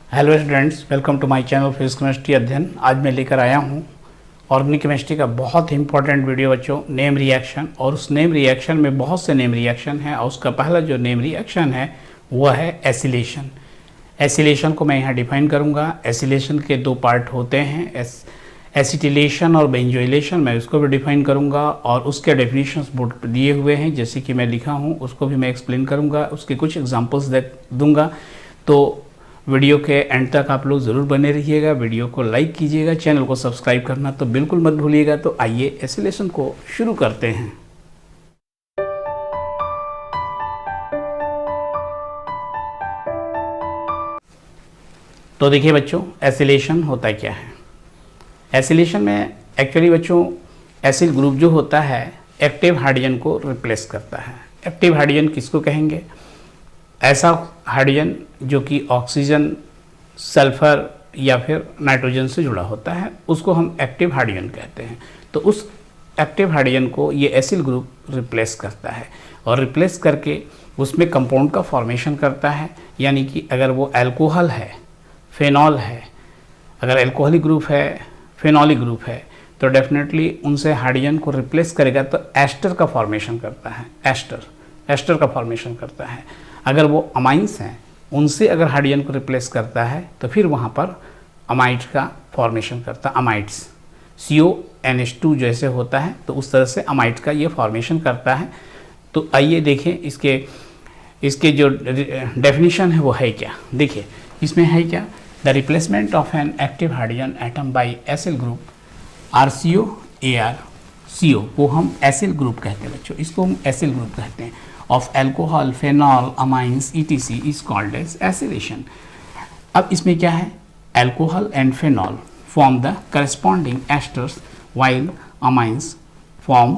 Hello students, welcome to my channel physics chemistry अध्ययन। आज मैं लेकर आया हूँ ऑर्गेनिक केमिस्ट्री का बहुत ही इंपॉर्टेंट वीडियो बच्चों, नेम रिएक्शन। और उस नेम रिएक्शन में बहुत से नेम रिएक्शन हैं और उसका पहला जो नेम रिएक्शन है वह है एसिलेशन। एसिलेशन को मैं यहाँ डिफाइन करूँगा। एसिलेशन के दो पार्ट होते हैं, एसिटिलेशन और बेंजोइलेशन। मैं उसको भी डिफाइन करूँगा और उसके डेफिनेशंस बोर्ड पर दिए हुए हैं, जैसे कि मैं लिखा हूँ उसको भी मैं एक्सप्लेन करूँगा, उसके कुछ एग्जाम्पल्स दूँगा। तो वीडियो के एंड तक आप लोग ज़रूर बने रहिएगा। वीडियो को लाइक कीजिएगा, चैनल को सब्सक्राइब करना तो बिल्कुल मत भूलिएगा। तो आइए एसिलेशन को शुरू करते हैं। तो देखिए बच्चों, एसिलेशन होता क्या है। एसिलेशन में एक्चुअली बच्चों एसिल ग्रुप जो होता है एक्टिव हाइड्रोजन को रिप्लेस करता है। एक्टिव हाइड्रोजन किसको कहेंगे? ऐसा हाइड्रोजन जो कि ऑक्सीजन, सल्फर या फिर नाइट्रोजन से जुड़ा होता है, उसको हम एक्टिव हाइड्रोजन कहते हैं। तो उस एक्टिव हाइड्रोजन को ये एसिल ग्रुप रिप्लेस करता है और रिप्लेस करके उसमें कंपाउंड का फॉर्मेशन करता है। यानी कि अगर वो अल्कोहल है, फेनॉल है, अगर अल्कोहलिक ग्रुप है, फेनॉलिक ग्रुप है, तो डेफिनेटली उनसे हाइड्रोजन को रिप्लेस करेगा तो एस्टर का फॉर्मेशन करता है। एस्टर का फॉर्मेशन करता है। अगर वो अमाइंस हैं, उनसे अगर हाइड्रोजन को रिप्लेस करता है तो फिर वहाँ पर अमाइड का फॉर्मेशन करता है। अमाइड्स CONH2 जैसे होता है तो उस तरह से अमाइड का ये फॉर्मेशन करता है। तो आइए देखें इसके जो डेफिनेशन है वो है क्या। देखिए इसमें है क्या, the replacement of an active hydrogen atom by acyl group RCO ArCO को हम एसिल ग्रुप कहते हैं बच्चों, इसको हम एसिल ग्रुप कहते हैं। Of alcohol, phenol, amines ETC is called as acylation. अब इसमें क्या है, alcohol and phenol form the corresponding esters while amines form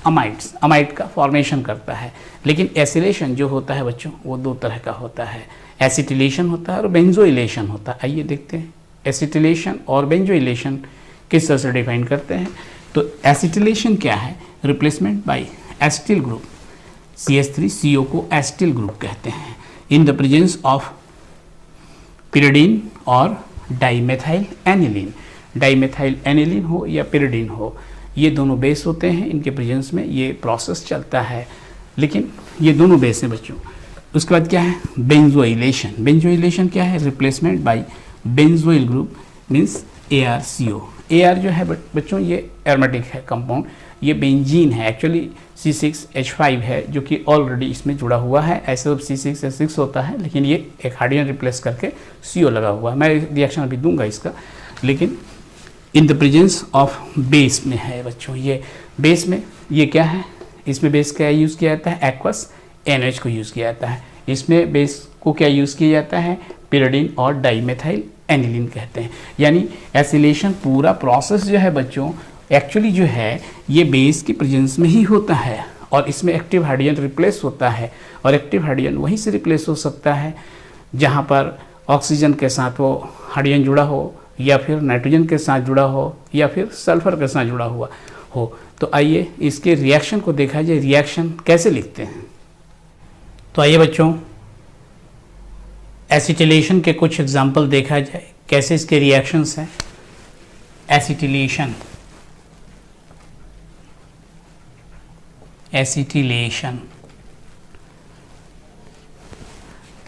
amides. Amide का फॉर्मेशन करता है। लेकिन एसिलेशन जो होता है बच्चों वो दो तरह का होता है, एसिटिलेशन होता है और बेंजोइलेशन होता है। आइए देखते हैं एसिटिलेशन और बेंजोइलेशन किस तरह से डिफाइन करते हैं। तो एसिटिलेशन क्या है, replacement bye acetyl group CH3CO को एसिटिल ग्रुप कहते हैं in the presence of pyridine और डाइमेथाइल एनिलीन। डाइमेथाइल एनिलीन हो या पिरिडीन हो, ये दोनों बेस होते हैं, इनके प्रेजेंस में ये प्रोसेस चलता है। लेकिन ये दोनों बेस हैं बच्चों। उसके बाद क्या है, बेंजोइलेशन। बेंजोइलेशन क्या है, replacement bye benzoyl group means ArCO। AR जो है बच्चों ये एरोमेटिक है कंपाउंड, ये बेंजीन है, एक्चुअली C6H5 है जो कि ऑलरेडी इसमें जुड़ा हुआ है। ऐसे तो C6H6 होता है, लेकिन ये एक हाइड्रोजन रिप्लेस करके CO लगा हुआ है। मैं रिएक्शन अभी दूंगा इसका। लेकिन in the presence of base में है बच्चों, ये बेस में ये क्या है, इसमें बेस क्या यूज़ किया जाता है, एक्वस NH को यूज़ किया जाता है। इसमें बेस को क्या यूज़ किया जाता है, पिरिडीन और डाइमेथाइल एनिलीन कहते हैं। यानी एसिलेशन पूरा प्रोसेस जो है बच्चों एक्चुअली जो है ये बेस की प्रेजेंस में ही होता है और इसमें एक्टिव हाइड्रोजन रिप्लेस होता है। और एक्टिव हाइड्रोजन वहीं से रिप्लेस हो सकता है जहाँ पर ऑक्सीजन के साथ वो हाइड्रोजन जुड़ा हो, या फिर नाइट्रोजन के साथ जुड़ा हो, या फिर सल्फर के साथ जुड़ा हुआ हो। तो आइए इसके रिएक्शन को देखा जाए, रिएक्शन कैसे लिखते हैं। तो आइए बच्चों एसिटिलेशन के कुछ एग्जाम्पल देखा जाए, कैसे इसके रिएक्शंस हैं। एसिटिलेशन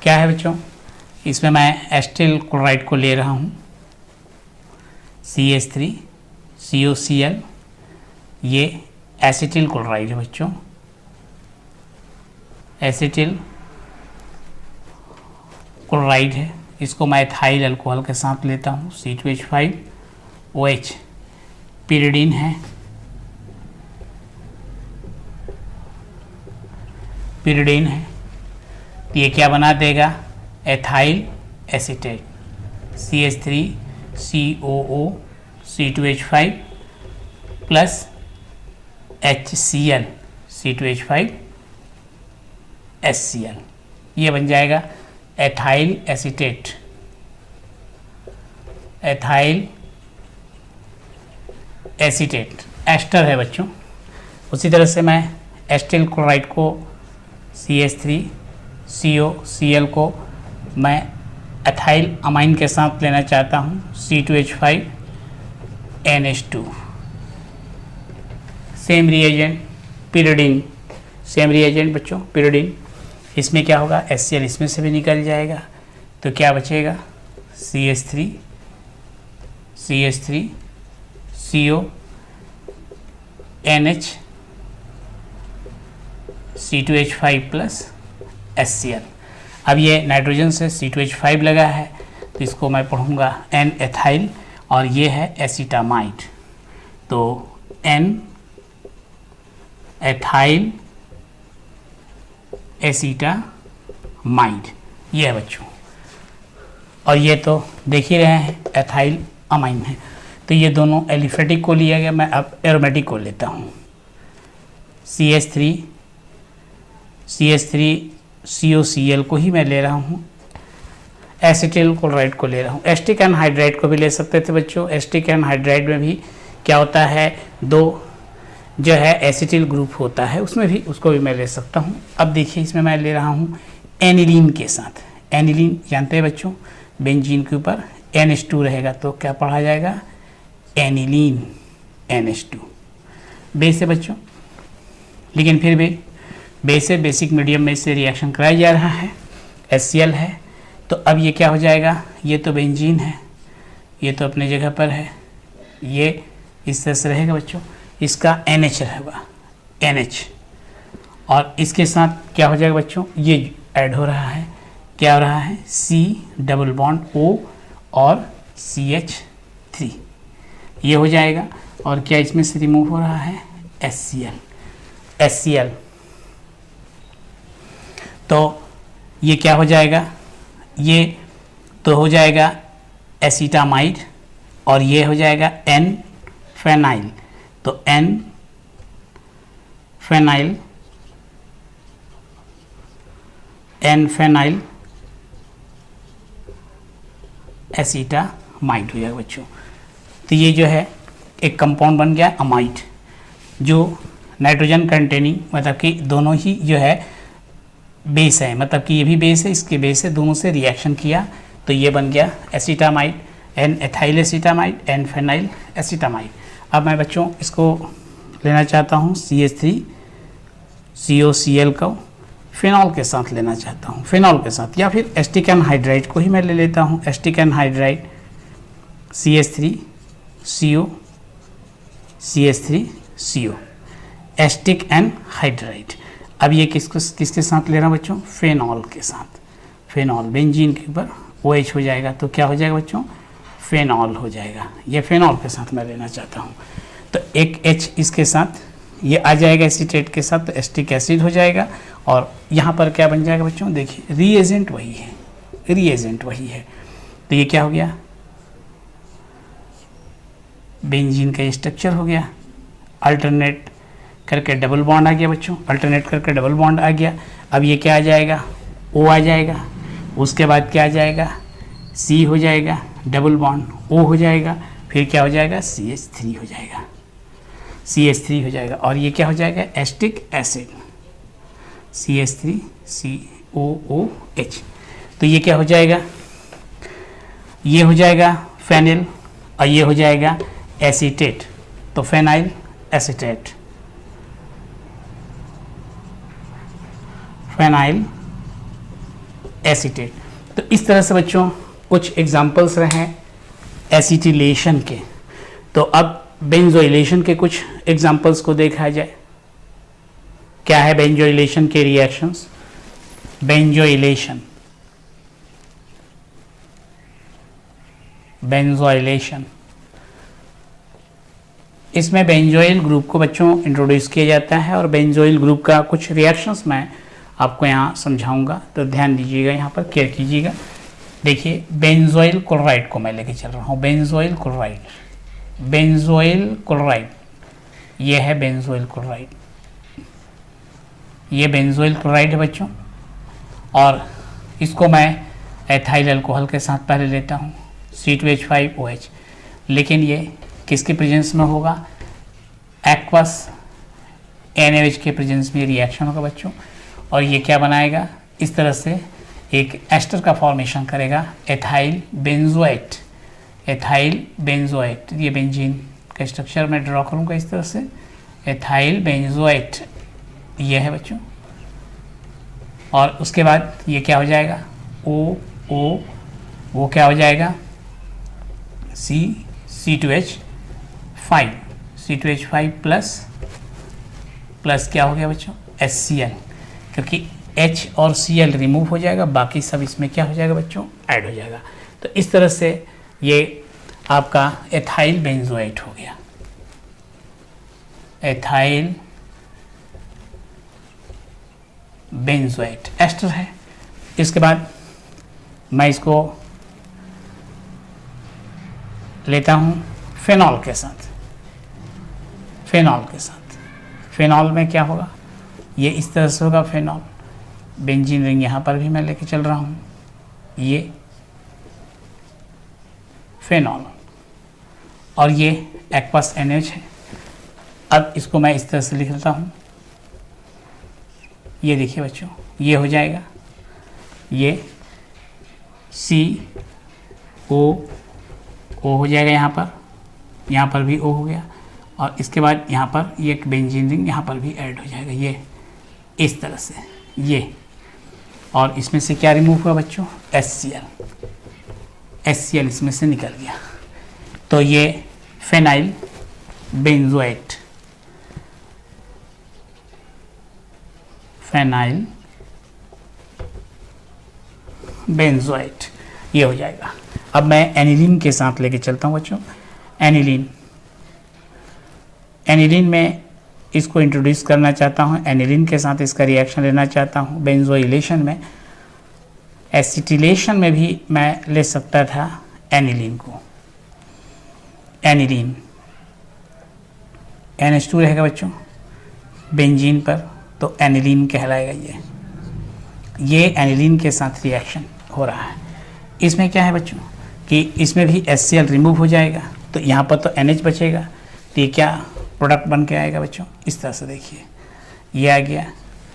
क्या है बच्चों, इसमें मैं एसिटिल क्लोराइड को ले रहा हूँ, CH3COCl, ये एसिटिल क्लोराइड है बच्चों। एसिटिल क्लोराइड है, इसको मैं एथाइल अल्कोहल के साथ लेता हूँ, C2H5OH। पिरिडीन है, तो ये क्या बना देगा, ethyl acetate, CH3COO C2H5 plus HCl C2H5HCl, ये बन जाएगा ethyl acetate. Ethyl acetate ester है बच्चों। उसी तरह से मैं एस्टिल क्लोराइड को CH3COCl को मैं एथाइल अमाइन के साथ लेना चाहता हूँ C2H5NH2। Same reagent pyridine, same reagent बच्चों पिरिडिन, इसमें क्या होगा HCl इसमें से भी निकल जाएगा, तो क्या बचेगा CH3 CO NH C2H5 plus HCl। अब ये नाइट्रोजन से C2H5 लगा है तो इसको मैं पढ़ूंगा N एथाइल और ये है एसिटामाइड, तो N एथाइल एसिटामाइड ये है बच्चों। और ये तो देख ही रहे हैं एथाइल अमाइन है, तो ये दोनों एलिफेटिक को लिया गया। मैं अब एरोमेटिक को लेता हूँ CH3 COCl को ही मैं ले रहा हूँ, एसिटिल क्लोराइड को ले रहा हूँ। एस्टिक एनहाइड्राइड को भी ले सकते थे बच्चों। एस्टिक एनहाइड्राइड में भी क्या होता है, दो जो है एसिटिल ग्रुप होता है, उसमें भी उसको भी मैं ले सकता हूँ। अब देखिए इसमें मैं ले रहा हूँ एनिलीन के साथ। एनिलीन जानते हैं बच्चों, बेंजीन के ऊपर NH2 रहेगा तो क्या पढ़ा जाएगा एनिलीन NH2। बेस है बच्चों, लेकिन फिर भी बेस है, बेसिक मीडियम में इससे रिएक्शन कराया जा रहा है, HCl है। तो अब ये क्या हो जाएगा, ये तो बेंजीन है, ये तो अपने जगह पर है, ये इस तरह से रहेगा बच्चों, इसका NH रहेगा NH, और इसके साथ क्या हो जाएगा बच्चों, ये ऐड हो रहा है, क्या हो रहा है C डबल बॉन्ड O और CH3 ये हो जाएगा। और क्या इसमें से रिमूव हो रहा है HCl। तो ये क्या हो जाएगा, ये तो हो जाएगा एसिटामाइड और ये हो जाएगा N फेनाइल। तो N फेनाइल एसिटामाइड हो जाएगा बच्चों। तो ये जो है एक कंपाउंड बन गया अमाइड, जो नाइट्रोजन कंटेनिंग, मतलब कि दोनों ही जो है बेस है, मतलब कि ये भी बेस है, इसके बेस है, दोनों से रिएक्शन किया तो ये बन गया acetamide, N ethyl acetamide, N phenyl acetamide. अब मैं बच्चों इसको लेना चाहता हूँ CH3 COCl को फिनॉल के साथ लेना चाहता हूँ, फिनॉल के साथ, या फिर एस्टिक एनहाइड्राइड को ही मैं ले लेता हूँ। Asterisk anhydride CH3 CO CH3 CO asterisk anhydride. अब ये किसके साथ ले रहा हूँ बच्चों, फेनॉल के साथ। फेनॉल बेंजीन के ऊपर OH हो जाएगा तो क्या हो जाएगा बच्चों, फेनॉल हो जाएगा। ये फेनॉल के साथ मैं लेना चाहता हूँ, तो एक H इसके साथ ये आ जाएगा एसीटेट के साथ, तो एस्टिक एसिड हो जाएगा। और यहाँ पर क्या बन जाएगा बच्चों, देखिए रिएजेंट वही है, रिएजेंट वही है, तो ये क्या हो गया, बेंजीन का स्ट्रक्चर हो गया। अल्टरनेट करके डबल बॉन्ड आ गया बच्चों, अल्टरनेट करके डबल बॉन्ड आ गया। अब ये क्या आ जाएगा, O आ जाएगा, उसके बाद क्या आ जाएगा, C हो जाएगा, डबल बॉन्ड O हो जाएगा, फिर क्या हो जाएगा CH3 हो जाएगा, CH3 हो जाएगा। और ये क्या हो जाएगा, एस्टिक एसिड CH3 COOH। तो ये क्या हो जाएगा, ये हो जाएगा फेनिल और ये हो जाएगा एसीटेट, तो फेनाइल एसीटेट, फेनाइल एसीटेट। तो इस तरह से बच्चों कुछ एग्जाम्पल्स रहे एसिटिलेशन के। तो अब बेंजोइलेशन के कुछ एग्जाम्पल्स को देखा जाए। क्या है बेंजोइलेशन के रिएक्शंस, बेंजोइलेशन, बेंजोइलेशन, इसमें बेंजोइल ग्रुप को बच्चों इंट्रोड्यूस किया जाता है और बेंजोइल ग्रुप का कुछ रिएक्शंस मैं आपको यहाँ समझाऊंगा, तो ध्यान दीजिएगा, यहाँ पर केयर कीजिएगा। देखिए बेंजोइल क्लोराइड को मैं लेके चल रहा हूँ, बेंजोइल क्लोराइड, बेंजोइल क्लोराइड, ये है बेंजोइल क्लोराइड, ये बेंजोइल क्लोराइड है बच्चों। और इसको मैं एथाइल अल्कोहल के साथ पहले लेता हूँ C2H5OH, लेकिन ये किसके प्रेजेंस में होगा, एक्वस NaOH के प्रेजेंस में रिएक्शन होगा बच्चों। और ये क्या बनाएगा, इस तरह से एक एस्टर का फॉर्मेशन करेगा, एथाइल बेंजोएट। एथाइल बेंजोएट, ये बेंजीन का स्ट्रक्चर मैं ड्रॉ करूँगा इस तरह से, एथाइल बेंजोएट ये है बच्चों। और उसके बाद ये क्या हो जाएगा, ओ ओ, वो क्या हो जाएगा, C2H5, C2H5 प्लस क्या हो गया बच्चों, HCl, क्योंकि H और Cl रिमूव हो जाएगा, बाकी सब इसमें क्या हो जाएगा बच्चों, ऐड हो जाएगा। तो इस तरह से ये आपका एथाइल बेंजोएट हो गया, एथाइल बेंजोएट एस्टर है। इसके बाद मैं इसको लेता हूँ फेनॉल के साथ, फेनॉल के साथ। फेनॉल में क्या होगा, ये इस तरह से होगा फेनॉल, बेंजीन रिंग यहाँ पर भी मैं लेके चल रहा हूँ, ये फेनॉल और ये एक्वस NH है। अब इसको मैं इस तरह से लिख देता हूँ, ये देखिए बच्चों, ये हो जाएगा, ये CO O हो जाएगा, यहाँ पर भी O हो गया, और इसके बाद यहाँ पर ये एक बेंजीन रिंग यहाँ पर भी ऐड हो जाएगा, ये इस तरह से ये। और इसमें से क्या रिमूव हुआ बच्चों, HCl इसमें से निकल गया। तो ये फेनाइल बेंजोएट, फेनाइल बेंजोएट ये हो जाएगा। अब मैं एनिलीन के साथ लेके चलता हूँ बच्चों, एनिलीन। एनिलीन में इसको इंट्रोड्यूस करना चाहता हूँ, एनिलीन के साथ इसका रिएक्शन लेना चाहता हूँ। बेंजोइलेशन में, एसिटिलेशन में भी मैं ले सकता था एनिलीन को। एनिलीन NH2 रहेगा बच्चों बेंजीन पर, तो एनिलीन कहलाएगा। ये एनिलीन के साथ रिएक्शन हो रहा है। इसमें क्या है बच्चों कि इसमें भी HCl रिमूव हो जाएगा, तो यहाँ पर तो NH बचेगा, तो ये क्या प्रोडक्ट बन के आएगा बच्चों, इस तरह से देखिए, ये आ गया,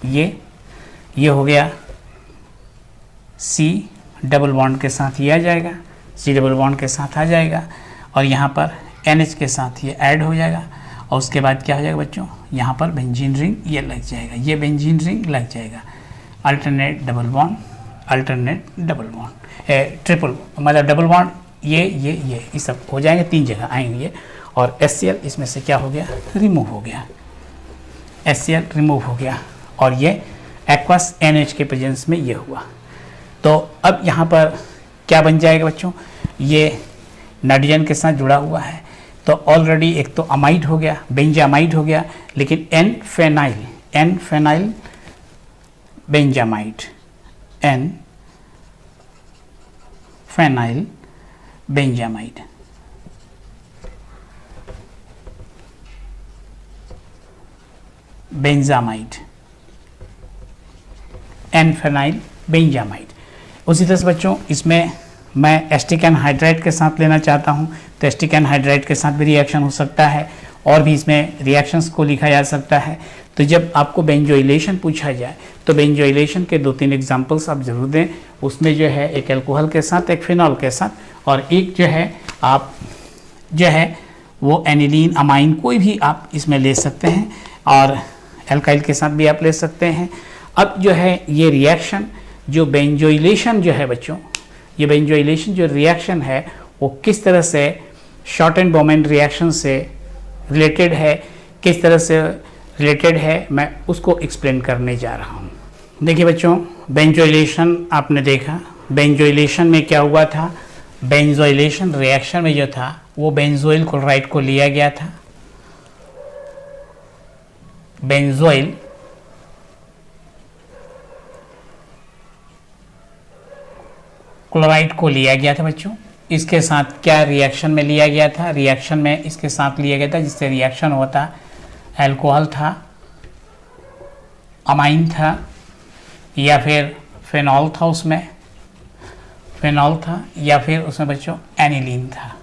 ये हो गया C डबल बॉन्ड के साथ ये आ जाएगा, C डबल बॉन्ड के साथ आ जाएगा, और यहाँ पर NH के साथ ये ऐड हो जाएगा, और उसके बाद क्या हो जाएगा बच्चों, यहाँ पर बेंजीन रिंग ये लग जाएगा, ये बेंजीन रिंग लग जाएगा। Alternate double bond, alternate double bond, triple मतलब डबल बॉन्ड, ये सब हो जाएंगे, 3 जगह आएंगे ये। और HCl इसमें से क्या हो गया, रिमूव हो गया, HCl रिमूव हो गया, और ये एक्वस NH के प्रेजेंस में ये हुआ। तो अब यहाँ पर क्या बन जाएगा बच्चों, ये नाइट्रोजन के साथ जुड़ा हुआ है, तो ऑलरेडी एक तो अमाइड हो गया, बेंजामाइड हो गया, लेकिन N phenyl benzamide, N phenyl benzamide, benzamide, N phenyl benzamide. उसी तरह से बच्चों इसमें मैं एस्टिक एनहाइड्राइड के साथ लेना चाहता हूं, तो एस्टिक एनहाइड्राइड के साथ भी रिएक्शन हो सकता है, और भी इसमें रिएक्शंस को लिखा जा सकता है। तो जब आपको बेंजोइलेशन पूछा जाए तो बेंजोइलेशन के 2-3 एग्जांपल्स आप जरूर दें। उसमें जो है एक अल्कोहल के साथ, एक फिनॉल के साथ, और एक जो है आप जो है वो एनिलीन अमाइन कोई भी आप इसमें ले सकते हैं, और एल्काइल के साथ भी आप ले सकते हैं। अब जो है ये रिएक्शन जो बेंजोइलेशन जो है बच्चों, ये बेंजोइलेशन जो रिएक्शन है वो किस तरह से शॉर्ट एंड बोमेन रिएक्शन से रिलेटेड है, किस तरह से रिलेटेड है, मैं उसको एक्सप्लेन करने जा रहा हूँ। देखिए बच्चों, बेंजोइलेशन आपने देखा, बेंजोइलेशन में क्या हुआ था, बेंजोइलेशन रिएक्शन में जो था वो बेंजोइल क्लोराइड को लिया गया था, बेंजोइल क्लोराइड को लिया गया था बच्चों। इसके साथ क्या रिएक्शन में लिया गया था, रिएक्शन में इसके साथ लिया गया था, जिससे रिएक्शन होता अल्कोहल था, अमाइन था, या फिर फेनॉल था, उसमें फेनॉल था, या फिर उसमें बच्चों एनिलीन था,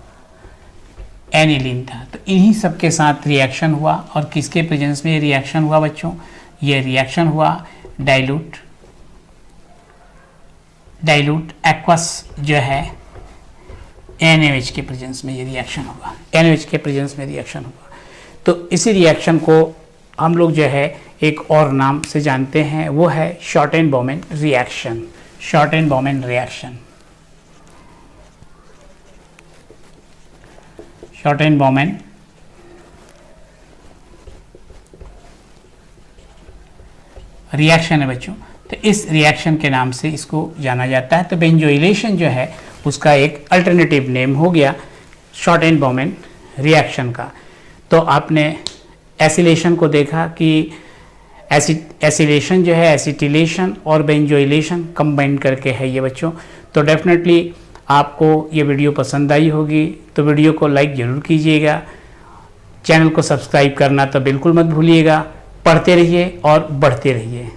एनिलीन था। तो इन्हीं सब के साथ रिएक्शन हुआ, और किसके प्रेजेंस में ये रिएक्शन हुआ बच्चों, ये रिएक्शन हुआ डाइल्यूट डाइल्यूट एक्वस जो है NaOH के प्रेजेंस में ये रिएक्शन होगा, NaOH के प्रेजेंस में रिएक्शन होगा। तो इसी रिएक्शन को हम लोग जो है एक और नाम से जानते हैं, वो है shorten-Bowman reaction. Shorten-Bowman reaction, shorten-Bowman reaction है बच्चों। तो इस रिएक्शन के नाम से इसको जाना जाता है। तो बेंजोइलेशन जो है उसका एक अल्टरनेटिव नेम हो गया शॉर्टेन-बॉमेन रिएक्शन का। तो आपने एसिलेशन को देखा कि एसिलेशन जो है एसिटिलेशन और बेंजोइलेशन कंबाइन करके है ये बच्चों। तो डेफिनेटली आपको ये वीडियो पसंद आई होगी, तो वीडियो को लाइक ज़रूर कीजिएगा, चैनल को सब्सक्राइब करना तो बिल्कुल मत भूलिएगा। पढ़ते रहिए और बढ़ते रहिए।